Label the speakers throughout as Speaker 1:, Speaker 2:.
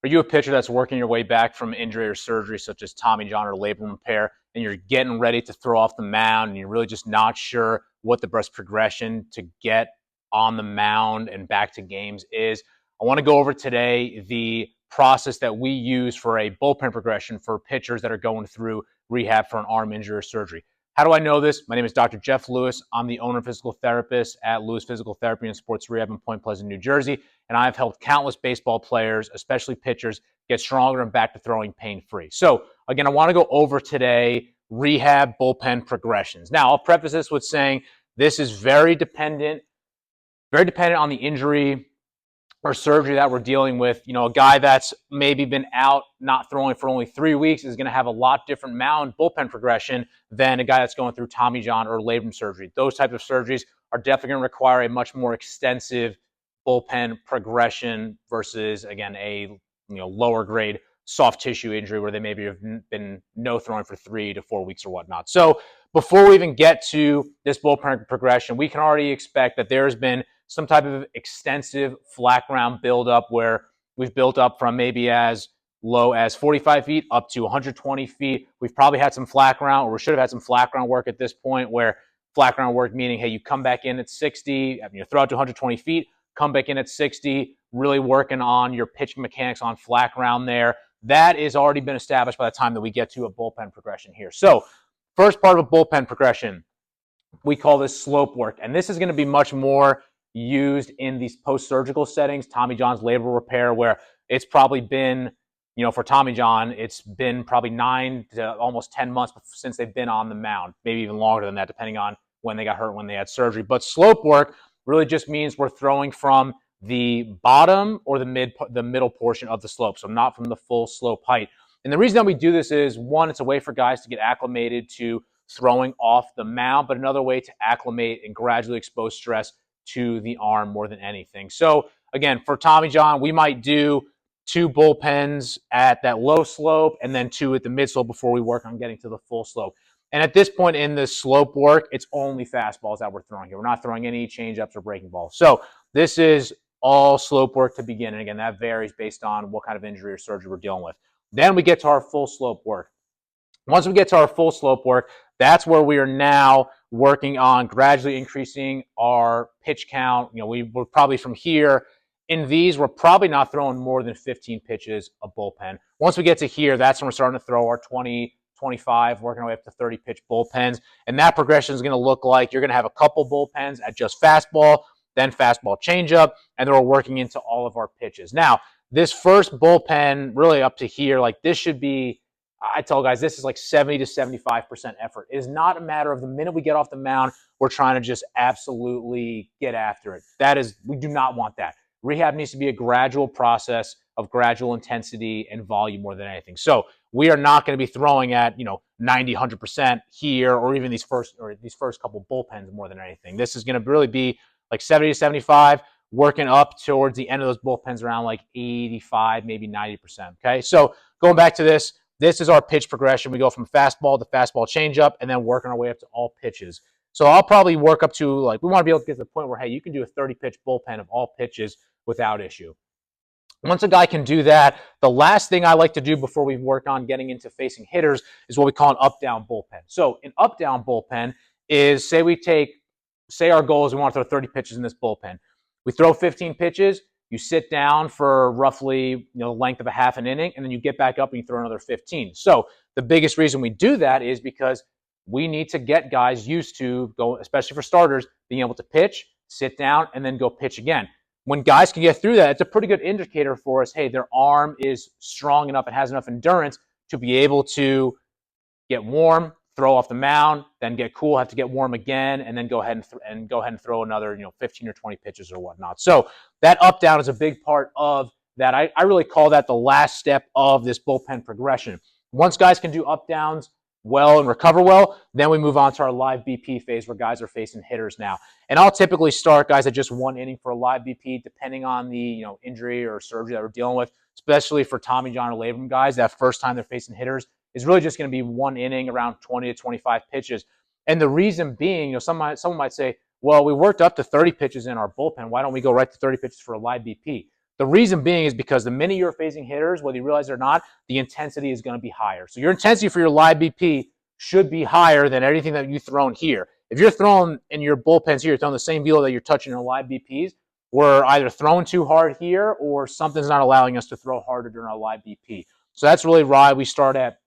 Speaker 1: Are you a pitcher that's working your way back from injury or surgery, such as Tommy John or labrum repair, and you're getting ready to throw off the mound, and you're really just not sure what the best progression to get on the mound and back to games is? I want to go over today the process that we use for a bullpen progression for pitchers that are going through rehab for an arm injury or surgery. How do I know this? My name is Dr. Jeff Lewis. I'm the owner and physical therapist at Lewis Physical Therapy and Sports Rehab in Point Pleasant, New Jersey. And I've helped countless baseball players, especially pitchers, get stronger and back to throwing pain-free. So again, I want to go over today rehab bullpen progressions. Now, I'll preface this with saying this is very dependent on the injury or surgery that we're dealing with. You know, a guy that's maybe been out not throwing for only 3 weeks is going to have a lot different mound bullpen progression than a guy that's going through Tommy John or labrum surgery. Those types of surgeries are definitely going to require a much more extensive bullpen progression versus, again, a lower grade soft tissue injury where they maybe have been no throwing for 3 to 4 weeks or whatnot. So before we even get to this bullpen progression, we can already expect that there's been some type of extensive flat ground buildup where we've built up from maybe as low as 45 feet up to 120 feet. We've probably had some flat ground, or we should have had some flat ground work at this point, where flat ground work meaning, hey, you come back in at 60, you throw out to 120 feet, come back in at 60, really working on your pitching mechanics on flat ground there. That has already been established by the time that we get to a bullpen progression here. So first part of a bullpen progression, we call this slope work. And this is going to be much more used in these post-surgical settings, Tommy John's labral repair, where it's probably been, for Tommy John, it's been probably 9 to almost 10 months since they've been on the mound, maybe even longer than that, depending on when they got hurt, when they had surgery. But slope work really just means we're throwing from the bottom or the middle portion of the slope, so not from the full slope height. And the reason that we do this is, one, it's a way for guys to get acclimated to throwing off the mound, but another way to acclimate and gradually expose stress to the arm more than anything. So again, for Tommy John, we might do 2 bullpens at that low slope and then 2 at the mid slope before we work on getting to the full slope. And at this point in the slope work, it's only fastballs that we're throwing here. We're not throwing any changeups or breaking balls. So this is all slope work to begin. And again, that varies based on what kind of injury or surgery we're dealing with. Then we get to our full slope work. Once we get to our full slope work, that's where we are now working on gradually increasing our pitch count. We're probably from here. In these, we're probably not throwing more than 15 pitches a bullpen. Once we get to here, that's when we're starting to throw our 20, 25, working our way up to 30 pitch bullpens. And that progression is going to look like you're going to have a couple bullpens at just fastball, then fastball changeup, and then we're working into all of our pitches. Now, this first bullpen, really up to here, like this should be, I tell guys, this is like 70 to 75% effort. It is not a matter of the minute we get off the mound, we're trying to just absolutely get after it. We do not want that. Rehab needs to be a gradual process of gradual intensity and volume more than anything. So we are not going to be throwing at 90, 100% here, or even these first couple bullpens more than anything. This is going to really be like 70 to 75, working up towards the end of those bullpens around like 85, maybe 90%. Okay, so going back to this. This is our pitch progression. We go from fastball to fastball changeup and then working our way up to all pitches. So I'll probably work up to, we want to be able to get to the point where, hey, you can do a 30-pitch bullpen of all pitches without issue. Once a guy can do that, the last thing I like to do before we work on getting into facing hitters is what we call an up-down bullpen. So an up-down bullpen is, say our goal is we want to throw 30 pitches in this bullpen. We throw 15 pitches. You sit down for roughly the length of a half an inning, and then you get back up and you throw another 15. So the biggest reason we do that is because we need to get guys used to go, especially for starters, being able to pitch, sit down, and then go pitch again. When guys can get through that, it's a pretty good indicator for us, hey, their arm is strong enough and has enough endurance to be able to get warm, throw off the mound, then get cool, have to get warm again, and then go ahead and throw another 15 or 20 pitches or whatnot. So that up down is a big part of that. I really call that the last step of this bullpen progression. Once guys can do up downs well and recover well, then we move on to our live BP phase where guys are facing hitters now. And I'll typically start guys at just 1 inning for a live BP, depending on the injury or surgery that we're dealing with, especially for Tommy John or labrum guys. That first time they're facing hitters is really just going to be 1 inning, around 20 to 25 pitches. And the reason being, someone might say, well, we worked up to 30 pitches in our bullpen. Why don't we go right to 30 pitches for a live BP? The reason being is because the minute you're facing hitters, whether you realize it or not, the intensity is going to be higher. So your intensity for your live BP should be higher than anything that you've thrown here. If you're throwing in your bullpens here, you're throwing the same velo that you're touching in live BPs, we're either throwing too hard here or something's not allowing us to throw harder during our live BP. So that's really why we start at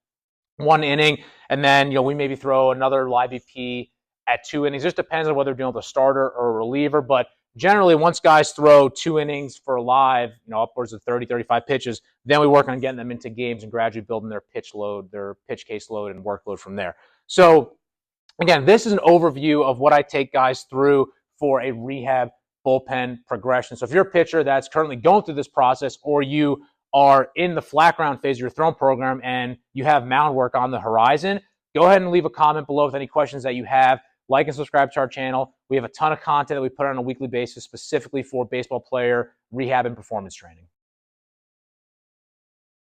Speaker 1: 1 inning, and then we maybe throw another live BP at 2 innings. It just depends on whether we're dealing with a starter or a reliever. But generally, once guys throw 2 innings for live, upwards of 30, 35 pitches, then we work on getting them into games and gradually building their pitch load, their pitch case load, and workload from there. So again, this is an overview of what I take guys through for a rehab bullpen progression. So if you're a pitcher that's currently going through this process, or you are in the flat ground phase of your throwing program and you have mound work on the horizon, go ahead and leave a comment below with any questions that you have. Like and subscribe to our channel. We have a ton of content that we put on a weekly basis specifically for baseball player rehab and performance training.